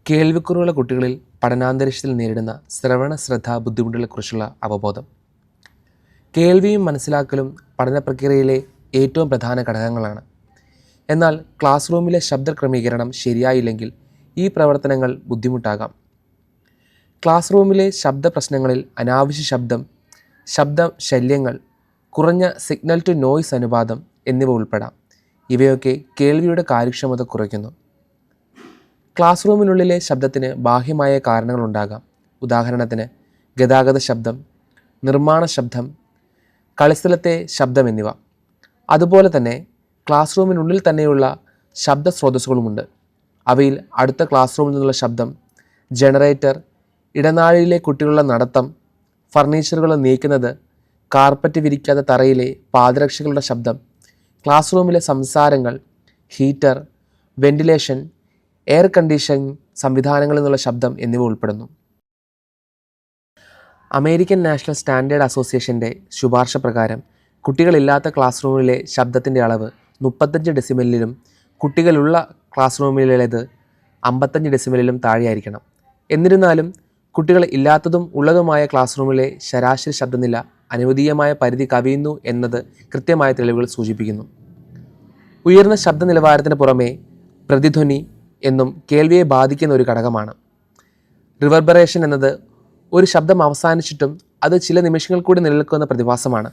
കേൾവിക്കുറവുള്ള കുട്ടികളിൽ പഠനാന്തരീക്ഷത്തിൽ നേരിടുന്ന ശ്രവണ ശ്രദ്ധ ബുദ്ധിമുട്ടുകളെക്കുറിച്ചുള്ള അവബോധം. കേൾവിയും മനസ്സിലാക്കലും പഠന പ്രക്രിയയിലെ ഏറ്റവും പ്രധാന ഘടകങ്ങളാണ്. എന്നാൽ ക്ലാസ് റൂമിലെ ശബ്ദ ക്രമീകരണം ശരിയായില്ലെങ്കിൽ ഈ പ്രവർത്തനങ്ങൾ ബുദ്ധിമുട്ടാകാം. ക്ലാസ് റൂമിലെ ശബ്ദ പ്രശ്നങ്ങളിൽ അനാവശ്യ ശബ്ദ ശല്യങ്ങൾ, കുറഞ്ഞ സിഗ്നൽ ടു നോയ്സ് അനുപാതം എന്നിവ ഉൾപ്പെടാം. ഇവയൊക്കെ കേൾവിയുടെ കാര്യക്ഷമത കുറയ്ക്കുന്നു. ക്ലാസ് റൂമിനുള്ളിലെ ശബ്ദത്തിന് ബാഹ്യമായ കാരണങ്ങളുണ്ടാകാം. ഉദാഹരണത്തിന് ഗതാഗത ശബ്ദം, നിർമ്മാണ ശബ്ദം, കളിസ്ഥലത്തെ ശബ്ദം എന്നിവ. അതുപോലെ തന്നെ ക്ലാസ് റൂമിനുള്ളിൽ തന്നെയുള്ള ശബ്ദ സ്രോതസ്സുകളുമുണ്ട്. അവയിൽ അടുത്ത ക്ലാസ് റൂമിൽ നിന്നുള്ള ശബ്ദം, ജനറേറ്റർ, ഇടനാഴിയിലെ കുട്ടികളുടെ നടത്തം, ഫർണിച്ചറുകൾ നീക്കുന്നത്, കാർപ്പറ്റ് വിരിക്കാത്ത തറയിലെ പാദരക്ഷകളുടെ ശബ്ദം, ക്ലാസ് റൂമിലെ സംസാരങ്ങൾ, ഹീറ്റർ, വെന്റിലേഷൻ, എയർ കണ്ടീഷനിങ് സംവിധാനങ്ങളിൽ നിന്നുള്ള ശബ്ദം എന്നിവ ഉൾപ്പെടുന്നു. അമേരിക്കൻ നാഷണൽ സ്റ്റാൻഡേർഡ് അസോസിയേഷൻ്റെ ശുപാർശ പ്രകാരം കുട്ടികളില്ലാത്ത ക്ലാസ് റൂമിലെ ശബ്ദത്തിൻ്റെ അളവ് 35 ഡെസിബലിലും കുട്ടികളുള്ള ക്ലാസ് റൂമിലേത് 55 ഡെസിബലിലും താഴെയായിരിക്കണം. എന്നിരുന്നാലും കുട്ടികൾ ഇല്ലാത്തതും ഉള്ളതുമായ ക്ലാസ് റൂമിലെ ശരാശരി ശബ്ദനില അനുവദീയമായ പരിധി കവിയുന്നു എന്നത് കൃത്യമായ തെളിവുകൾ സൂചിപ്പിക്കുന്നു. ഉയർന്ന ശബ്ദ നിലവാരത്തിന് പുറമെ പ്രതിധ്വനി എന്നും കേൾവിയെ ബാധിക്കുന്ന ഒരു ഘടകമാണ്. റിവർബറേഷൻ എന്നത് ഒരു ശബ്ദം അവസാനിച്ചിട്ടും അത് ചില നിമിഷങ്ങൾ കൂടി നിലനിൽക്കുന്ന പ്രതിഭാസമാണ്.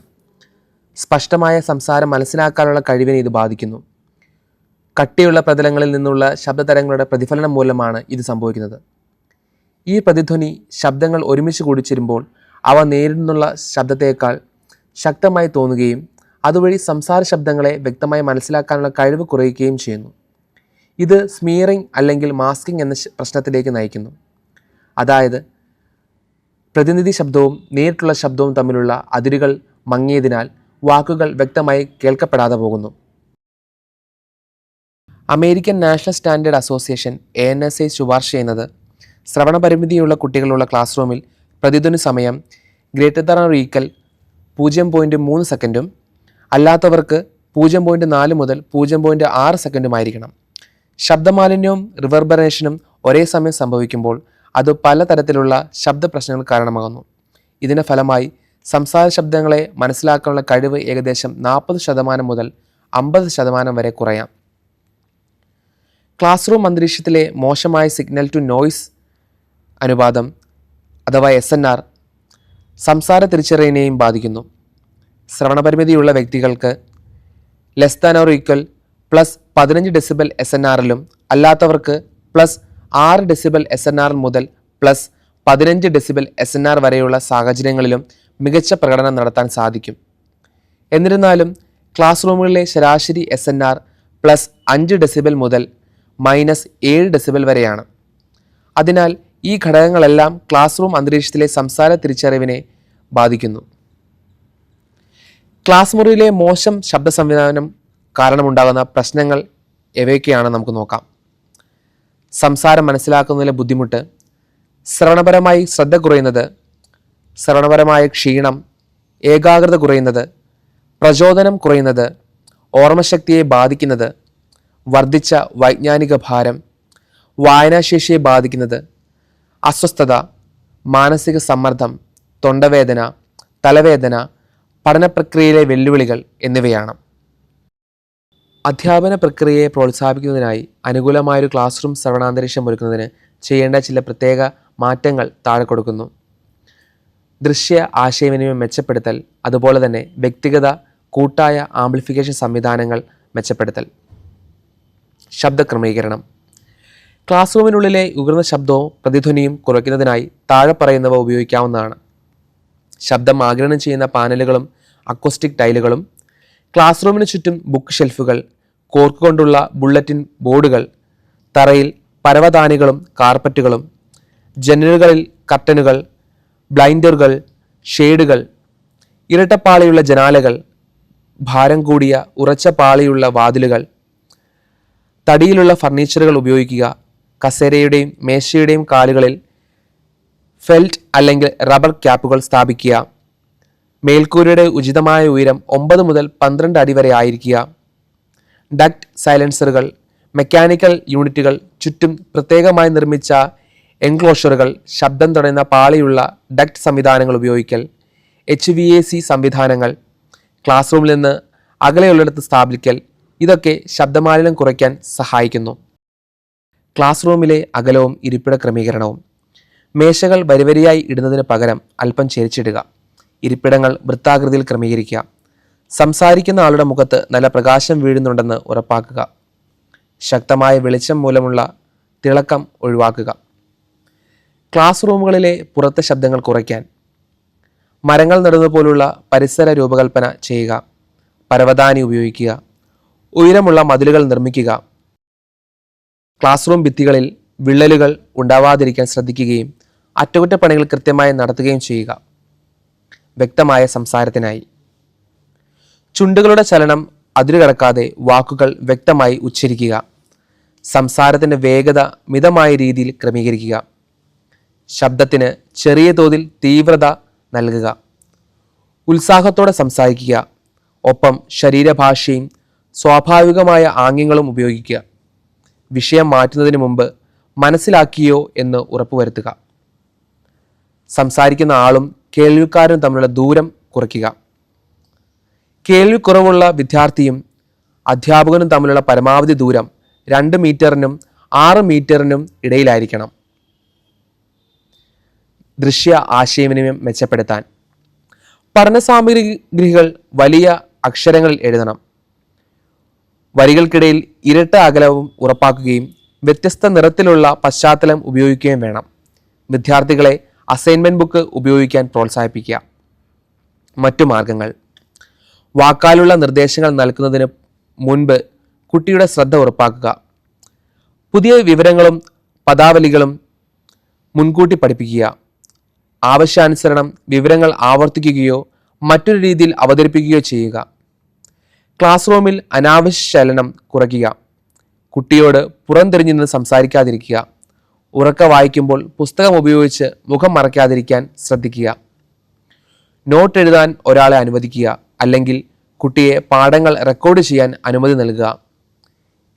സ്പഷ്ടമായ സംസാരം മനസ്സിലാക്കാനുള്ള കഴിവിനെ ഇത് ബാധിക്കുന്നു. കട്ടിയുള്ള പ്രതലങ്ങളിൽ നിന്നുള്ള ശബ്ദതരങ്ങളുടെ പ്രതിഫലനം മൂലമാണ് ഇത് സംഭവിക്കുന്നത്. ഈ പ്രതിധ്വനി ശബ്ദങ്ങൾ ഒരുമിച്ച് കൂടിച്ചേരുമ്പോൾ അവ നേരിടുന്നുള്ള ശബ്ദത്തേക്കാൾ ശക്തമായി തോന്നുകയും അതുവഴി സംസാര ശബ്ദങ്ങളെ വ്യക്തമായി മനസ്സിലാക്കാനുള്ള കഴിവ് കുറയുകയും ചെയ്യുന്നു. ഇത് സ്മിയറിംഗ് അല്ലെങ്കിൽ മാസ്കിംഗ് എന്ന പ്രശ്നത്തിലേക്ക് നയിക്കുന്നു. അതായത് പ്രതിനിധി ശബ്ദവും നേരിട്ടുള്ള ശബ്ദവും തമ്മിലുള്ള അതിരുകൾ മങ്ങിയതിനാൽ വാക്കുകൾ വ്യക്തമായി കേൾക്കപ്പെടാതെ പോകുന്നു. American national standard association ANSA ശുപാർശ ചെയ്യുന്നത് ശ്രവണ പരിമിതിയുള്ള കുട്ടികളുള്ള ക്ലാസ് റൂമിൽ പ്രതിധ്വനി സമയം ≥ 0.3 സെക്കൻഡും അല്ലാത്തവർക്ക് 0.4 മുതൽ 0.6 സെക്കൻഡുമായിരിക്കണം. ശബ്ദമാലിന്യവും റിവർബറേഷനും ഒരേ സമയം സംഭവിക്കുമ്പോൾ അത് പലതരത്തിലുള്ള ശബ്ദ പ്രശ്നങ്ങൾ കാരണമാകുന്നു. ഇതിൻ്റെ ഫലമായി സംസാര ശബ്ദങ്ങളെ മനസ്സിലാക്കാനുള്ള കഴിവ് ഏകദേശം 40% മുതൽ 50% വരെ കുറയാം. ക്ലാസ് റൂം അന്തരീക്ഷത്തിലെ മോശമായ സിഗ്നൽ ടു നോയ്സ് അനുപാതം അഥവാ SNR സംസാര തിരിച്ചറിവിനെയും ബാധിക്കുന്നു. ശ്രവണപരിമിതിയുള്ള വ്യക്തികൾക്ക് +15 ഡെസിബൽ SNRലും അല്ലാത്തവർക്ക് +6 ഡെസിബൽ SNR മുതൽ +15 ഡെസിബൽ SNR വരെയുള്ള സാഹചര്യങ്ങളിലും മികച്ച പ്രകടനം നടത്താൻ സാധിക്കും. എന്നിരുന്നാലും ക്ലാസ് റൂമുകളിലെ ശരാശരി SNR +5 ഡെസിബൽ മുതൽ -7 ഡെസിബൽ വരെയാണ്. അതിനാൽ ഈ ഘടകങ്ങളെല്ലാം ക്ലാസ് റൂം അന്തരീക്ഷത്തിലെ സംസാര തിരിച്ചറിവിനെ ബാധിക്കുന്നു. ക്ലാസ് മുറിയിലെ മോശം ശബ്ദ സംവിധാനം കാരണമുണ്ടാകുന്ന പ്രശ്നങ്ങൾ എവയൊക്കെയാണ് നമുക്ക് നോക്കാം. സംസാരം മനസ്സിലാക്കുന്നതിലെ ബുദ്ധിമുട്ട്, ശ്രവണപരമായി ശ്രദ്ധ കുറയുന്നത്, ശ്രവണപരമായ ക്ഷീണം, ഏകാഗ്രത കുറയുന്നത്, പ്രചോദനം കുറയുന്നത്, ഓർമ്മശക്തിയെ ബാധിക്കുന്നത്, വർദ്ധിച്ച വൈജ്ഞാനിക ഭാരം, വായനാശേഷിയെ ബാധിക്കുന്നത്, അസ്വസ്ഥത, മാനസിക സമ്മർദ്ദം, തൊണ്ടവേദന, തലവേദന, പഠന പ്രക്രിയയിലെ വെല്ലുവിളികൾ എന്നിവയാണ്. അധ്യാപന പ്രക്രിയയെ പ്രോത്സാഹിപ്പിക്കുന്നതിനായി അനുകൂലമായൊരു ക്ലാസ് റൂം ശ്രവണാന്തരീക്ഷം ഒരുക്കുന്നതിന് ചെയ്യേണ്ട ചില പ്രത്യേക മാറ്റങ്ങൾ താഴെ കൊടുക്കുന്നു. ദൃശ്യ ആശയവിനിമയം മെച്ചപ്പെടുത്തൽ, അതുപോലെ തന്നെ വ്യക്തിഗത കൂട്ടായ ആംപ്ലിഫിക്കേഷൻ സംവിധാനങ്ങൾ മെച്ചപ്പെടുത്തൽ. ശബ്ദ ക്രമീകരണം. ക്ലാസ് റൂമിനുള്ളിലെ ഉയർന്ന ശബ്ദവും പ്രതിധ്വനിയും കുറയ്ക്കുന്നതിനായി താഴെ പറയുന്നവ ഉപയോഗിക്കാവുന്നതാണ്. ശബ്ദം ആഗിരണം ചെയ്യുന്ന പാനലുകളും അക്കോസ്റ്റിക് ടൈലുകളും, ക്ലാസ് റൂമിന് ചുറ്റും ബുക്ക് ഷെൽഫുകൾ, കോർക്ക് കൊണ്ടുള്ള ബുള്ളറ്റിൻ ബോർഡുകൾ, തറയിൽ പരവതാനികളും കാർപ്പറ്റുകളും, ജനലുകളിൽ കർട്ടനുകൾ, ബ്ലൈൻഡറുകൾ, ഷെയ്ഡുകൾ, ഇരട്ടപ്പാളിയുള്ള ജനാലകൾ, ഭാരം കൂടിയ ഉറച്ച പാളിയുള്ള വാതിലുകൾ, തടിയിലുള്ള ഫർണിച്ചറുകൾ ഉപയോഗിക്കുക. കസേരയുടെയും മേശയുടെയും കാലുകളിൽ ഫെൽറ്റ് അല്ലെങ്കിൽ റബ്ബർ ക്യാപ്പുകൾ സ്ഥാപിക്കുക. മേൽക്കൂരയുടെ ഉചിതമായ ഉയരം 9 മുതൽ 12 അടി വരെ ആയിരിക്കുക. ഡക്ട് സൈലൻസറുകൾ, മെക്കാനിക്കൽ യൂണിറ്റുകൾ, ചുറ്റും പ്രത്യേകമായി നിർമ്മിച്ച എൻക്ലോഷറുകൾ, ശബ്ദം തടയുന്ന പാളിയുള്ള ഡക്ട് സംവിധാനങ്ങൾ ഉപയോഗിക്കൽ, HVAC സംവിധാനങ്ങൾ, ക്ലാസ് റൂമിൽ നിന്ന് അകലെയുള്ളിടത്ത് സ്ഥാപിക്കൽ, ഇതൊക്കെ ശബ്ദമാലിന്യം കുറയ്ക്കാൻ സഹായിക്കുന്നു. ക്ലാസ് റൂമിലെ അകലവും ഇരിപ്പിട ക്രമീകരണവും. മേശകൾ വരിവരിയായി ഇടുന്നതിന് പകരം അല്പം ചെരിച്ചിടുക. ഇരിപ്പിടങ്ങൾ വൃത്താകൃതിയിൽ ക്രമീകരിക്കുക. സംസാരിക്കുന്ന ആളുടെ മുഖത്ത് നല്ല പ്രകാശം വീഴുന്നുണ്ടെന്ന് ഉറപ്പാക്കുക. ശക്തമായ വെളിച്ചം മൂലമുള്ള തിളക്കം ഒഴിവാക്കുക. ക്ലാസ് റൂമുകളിലെ പുറത്തെ ശബ്ദങ്ങൾ കുറയ്ക്കാൻ മരങ്ങൾ നടുന്നതുപോലുള്ള പരിസര രൂപകൽപ്പന ചെയ്യുക. പരവതാനി ഉപയോഗിക്കുക. ഉയരമുള്ള മതിലുകൾ നിർമ്മിക്കുക. ക്ലാസ് റൂം ഭിത്തികളിൽ വിള്ളലുകൾ ഉണ്ടാവാതിരിക്കാൻ ശ്രദ്ധിക്കുകയും അറ്റകുറ്റപ്പണികൾ കൃത്യമായി നടത്തുകയും ചെയ്യുക. വ്യക്തമായ സംസാരത്തിനായി ചുണ്ടുകളുടെ ചലനം അതിരുകടക്കാതെ വാക്കുകൾ വ്യക്തമായി ഉച്ചരിക്കുക. സംസാരത്തിൻ്റെ വേഗത മിതമായ രീതിയിൽ ക്രമീകരിക്കുക. ശബ്ദത്തിന് ചെറിയ തോതിൽ തീവ്രത നൽകുക. ഉത്സാഹത്തോടെ സംസാരിക്കുക. ഒപ്പം ശരീരഭാഷയും സ്വാഭാവികമായ ആംഗ്യങ്ങളും ഉപയോഗിക്കുക. വിഷയം മാറ്റുന്നതിന് മുമ്പ് മനസ്സിലാക്കിയോ എന്ന് ഉറപ്പുവരുത്തുക. സംസാരിക്കുന്ന ആളും കേൾവിക്കാരനും തമ്മിലുള്ള ദൂരം കുറയ്ക്കുക. കേൾവിക്കുറവുള്ള വിദ്യാർത്ഥിയും അധ്യാപകനും തമ്മിലുള്ള പരമാവധി ദൂരം 2 മീറ്ററിനും 6 മീറ്ററിനും ഇടയിലായിരിക്കണം. ദൃശ്യ ആശയവിനിമയം മെച്ചപ്പെടുത്താൻ പഠന സാമഗ്രികൾ വലിയ അക്ഷരങ്ങളിൽ എഴുതണം. വരികൾക്കിടയിൽ ഇരട്ട അകലവും ഉറപ്പാക്കുകയും വ്യത്യസ്ത നിറത്തിലുള്ള പശ്ചാത്തലം ഉപയോഗിക്കുകയും വേണം. വിദ്യാർത്ഥികളെ അസൈൻമെൻറ്റ് ബുക്ക് ഉപയോഗിക്കാൻ പ്രോത്സാഹിപ്പിക്കുക. മറ്റു മാർഗങ്ങൾ: വാക്കാലുള്ള നിർദ്ദേശങ്ങൾ നൽകുന്നതിന് മുൻപ് കുട്ടിയുടെ ശ്രദ്ധ ഉറപ്പാക്കുക. പുതിയ വിവരങ്ങളും പദാവലികളും മുൻകൂട്ടി പഠിപ്പിക്കുക. ആവശ്യാനുസരണം വിവരങ്ങൾ ആവർത്തിക്കുകയോ മറ്റൊരു രീതിയിൽ അവതരിപ്പിക്കുകയോ ചെയ്യുക. ക്ലാസ് റൂമിൽ അനാവശ്യ ചലനം കുറയ്ക്കുക. കുട്ടിയോട് പുറംതിരിഞ്ഞു നിന്ന് സംസാരിക്കാതിരിക്കുക. ഉറക്കെ വായിക്കുമ്പോൾ പുസ്തകം ഉപയോഗിച്ച് മുഖം മറയ്ക്കാതിരിക്കാൻ ശ്രദ്ധിക്കുക. നോട്ട് എഴുതാൻ ഒരാളെ അനുവദിക്കുക, അല്ലെങ്കിൽ കുട്ടിയെ പാഠങ്ങൾ റെക്കോർഡ് ചെയ്യാൻ അനുമതി നൽകുക.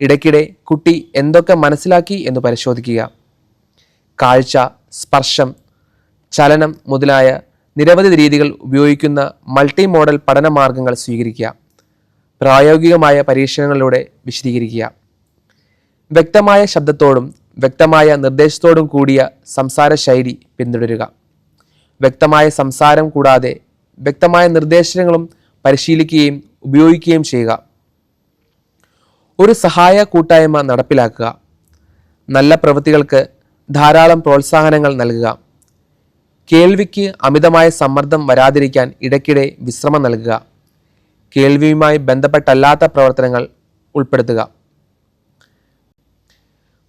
ഇടയ്ക്കിടെ കുട്ടി എന്തൊക്കെ മനസ്സിലാക്കി എന്ന് പരിശോധിക്കുക. കാഴ്ച, സ്പർശം, ചലനം മുതലായ നിരവധി രീതികൾ ഉപയോഗിക്കുന്ന മൾട്ടി മോഡൽ പഠന മാർഗങ്ങൾ സ്വീകരിക്കുക. പ്രായോഗികമായ പരീക്ഷണങ്ങളിലൂടെ വിശദീകരിക്കുക. വ്യക്തമായ ശബ്ദത്തോടും വ്യക്തമായ നിർദ്ദേശത്തോടും കൂടിയ സംസാര ശൈലി പിന്തുടരുക. വ്യക്തമായ സംസാരം കൂടാതെ വ്യക്തമായ നിർദ്ദേശങ്ങളും പരിശീലിക്കുകയും ഉപയോഗിക്കുകയും ചെയ്യുക. ഒരു സഹായ കൂട്ടായ്മ നടപ്പിലാക്കുക. നല്ല പ്രവൃത്തികൾക്ക് ധാരാളം പ്രോത്സാഹനങ്ങൾ നൽകുക. കേൾവിക്ക് അമിതമായ സമ്മർദ്ദം വരാതിരിക്കാൻ ഇടയ്ക്കിടെ വിശ്രമം നൽകുക. കേൾവിയുമായി ബന്ധപ്പെട്ടല്ലാത്ത പ്രവർത്തനങ്ങൾ ഉൾപ്പെടുത്തുക.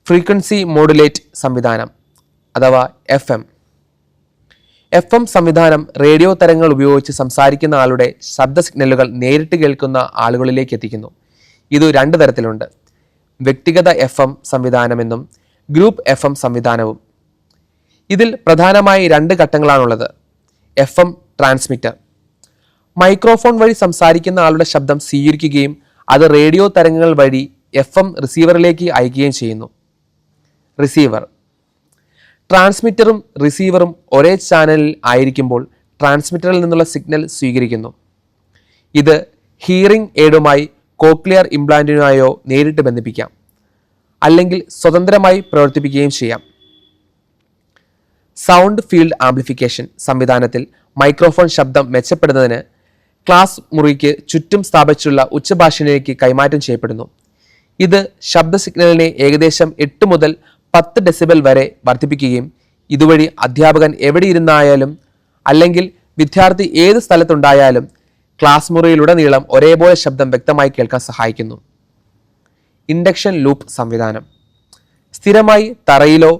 ഫ്രീക്വൻസി മോഡുലേറ്റ് സംവിധാനം അഥവാ FM സംവിധാനം റേഡിയോ തരംഗങ്ങൾ ഉപയോഗിച്ച് സംസാരിക്കുന്ന ആളുടെ ശബ്ദ സിഗ്നലുകൾ നേരിട്ട് കേൾക്കുന്ന ആളുകളിലേക്ക് എത്തിക്കുന്നു. ഇത് 2 തരത്തിലുണ്ട്: വ്യക്തിഗത FM സംവിധാനമെന്നും ഗ്രൂപ്പ് FM സംവിധാനവും. ഇതിൽ പ്രധാനമായി 2 ഘട്ടങ്ങളാണുള്ളത്. FM ട്രാൻസ്മിറ്റർ മൈക്രോഫോൺ വഴി സംസാരിക്കുന്ന ആളുടെ ശബ്ദം സ്വീകരിക്കുകയും അത് റേഡിയോ തരംഗങ്ങൾ വഴി FM റിസീവറിലേക്ക് അയക്കുകയും ചെയ്യുന്നു. റിസീവർ ട്രാൻസ്മിറ്ററും റിസീവറും ഒരേ ചാനലിൽ ആയിരിക്കുമ്പോൾ ട്രാൻസ്മിറ്ററിൽ നിന്നുള്ള സിഗ്നൽ സ്വീകരിക്കുന്നു. ഇത് ഹിയറിംഗ് എയ്ഡുമായി കോക്ലിയർ ഇംപ്ലാന്റിനായോ നേരിട്ട് ബന്ധിപ്പിക്കാം, അല്ലെങ്കിൽ സ്വതന്ത്രമായി പ്രവർത്തിപ്പിക്കുകയും ചെയ്യാം. സൗണ്ട് ഫീൽഡ് ആംപ്ലിഫിക്കേഷൻ സംവിധാനത്തിൽ മൈക്രോഫോൺ ശബ്ദം മെച്ചപ്പെടുന്നതിന് ക്ലാസ് മുറിക്ക് ചുറ്റും സ്ഥാപിച്ചുള്ള ഉച്ചഭാഷണിലേക്ക് കൈമാറ്റം ചെയ്യപ്പെടുന്നു. ഇത് ശബ്ദ സിഗ്നലിനെ ഏകദേശം 8 മുതൽ 10 ഡെസിബൽ വരെ വർദ്ധിപ്പിക്കുകയും ഇതുവഴി അധ്യാപകൻ എവിടെയിരുന്നായാലും അല്ലെങ്കിൽ വിദ്യാർത്ഥി ഏത് സ്ഥലത്തുണ്ടായാലും ക്ലാസ് മുറിയിലുടനീളം ഒരേപോലെ ശബ്ദം വ്യക്തമായി കേൾക്കാൻ സഹായിക്കുന്നു. ഇൻഡക്ഷൻ ലൂപ്പ് സംവിധാനം സ്ഥിരമായി തറയിലോ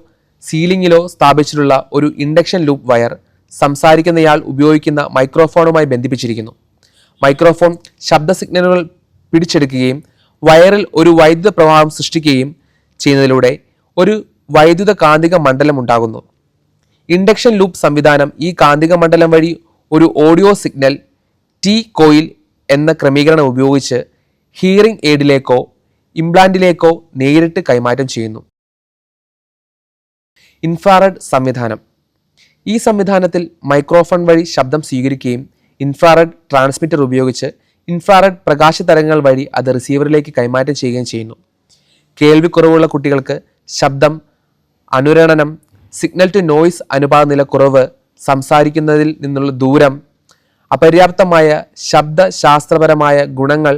സീലിംഗിലോ സ്ഥാപിച്ചിട്ടുള്ള ഒരു ഇൻഡക്ഷൻ ലൂപ്പ് വയർ സംസാരിക്കുന്നയാൾ ഉപയോഗിക്കുന്ന മൈക്രോഫോണുമായി ബന്ധിപ്പിച്ചിരിക്കുന്നു. മൈക്രോഫോൺ ശബ്ദ സിഗ്നലുകൾ പിടിച്ചെടുക്കുകയും വയറിൽ ഒരു വൈദ്യുത പ്രവാഹം സൃഷ്ടിക്കുകയും ചെയ്യുന്നതിലൂടെ ഒരു വൈദ്യുത കാന്തിക മണ്ഡലം ഉണ്ടാകുന്നു. ഇൻഡക്ഷൻ ലൂപ്പ് സംവിധാനം ഈ കാന്തിക മണ്ഡലം വഴി ഒരു ഓഡിയോ സിഗ്നൽ T കോയിൽ എന്ന ക്രമീകരണം ഉപയോഗിച്ച് ഹിയറിംഗ് എയ്ഡിലേക്കോ ഇംപ്ലാന്റിലേക്കോ നേരിട്ട് കൈമാറ്റം ചെയ്യുന്നു. ഇൻഫ്രാറെഡ് സംവിധാനം. ഈ സംവിധാനത്തിൽ മൈക്രോഫോൺ വഴി ശബ്ദം സ്വീകരിക്കുകയും ഇൻഫ്രാറെഡ് ട്രാൻസ്മിറ്റർ ഉപയോഗിച്ച് ഇൻഫ്രാറെഡ് പ്രകാശ തരംഗങ്ങൾ വഴി അത് റിസീവറിലേക്ക് കൈമാറ്റം ചെയ്യുകയും ചെയ്യുന്നു. കേൾവിക്കുറവുള്ള കുട്ടികൾക്ക് ശബ്ദം അനുരണനം, സിഗ്നൽ ടു നോയ്സ് അനുപാത നില കുറവ്, സംസാരിക്കുന്നതിൽ നിന്നുള്ള ദൂരം, അപര്യാപ്തമായ ശബ്ദശാസ്ത്രപരമായ ഗുണങ്ങൾ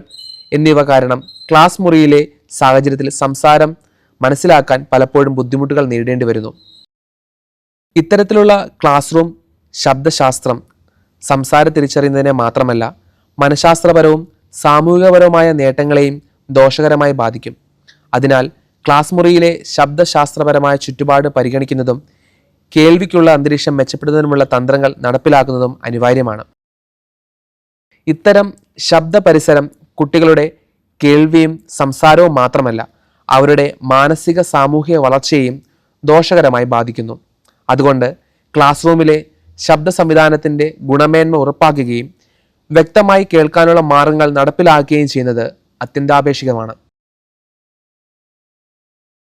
എന്നിവ കാരണം ക്ലാസ് മുറിയിലെ സാഹചര്യത്തിൽ സംസാരം മനസ്സിലാക്കാൻ പലപ്പോഴും ബുദ്ധിമുട്ടുകൾ നേരിടേണ്ടി വരുന്നു. ഇത്തരത്തിലുള്ള ക്ലാസ് റൂം ശബ്ദശാസ്ത്രം സംസാരം തിരിച്ചറിയുന്നതിനെ മാത്രമല്ല മനഃശാസ്ത്രപരവും സാമൂഹികപരവുമായ നേട്ടങ്ങളെയും ദോഷകരമായി ബാധിക്കും. അതിനാൽ ക്ലാസ് മുറിയിലെ ശബ്ദശാസ്ത്രപരമായ ചുറ്റുപാട് പരിഗണിക്കുന്നതും കേൾവിക്കുള്ള അന്തരീക്ഷം മെച്ചപ്പെടുത്തുന്നതിനുമുള്ള തന്ത്രങ്ങൾ നടപ്പിലാക്കുന്നതും അനിവാര്യമാണ്. ഇത്തരം ശബ്ദ പരിസരം കുട്ടികളുടെ കേൾവിയും സംസാരവും മാത്രമല്ല അവരുടെ മാനസിക സാമൂഹിക വളർച്ചയെയും ദോഷകരമായി ബാധിക്കുന്നു. അതുകൊണ്ട് ക്ലാസ് റൂമിലെ ശബ്ദ സംവിധാനത്തിൻ്റെ ഗുണമേന്മ ഉറപ്പാക്കുകയും വ്യക്തമായി കേൾക്കാനുള്ള മാർഗങ്ങൾ നടപ്പിലാക്കുകയും ചെയ്യുന്നത് അത്യന്താപേക്ഷിതമാണ്.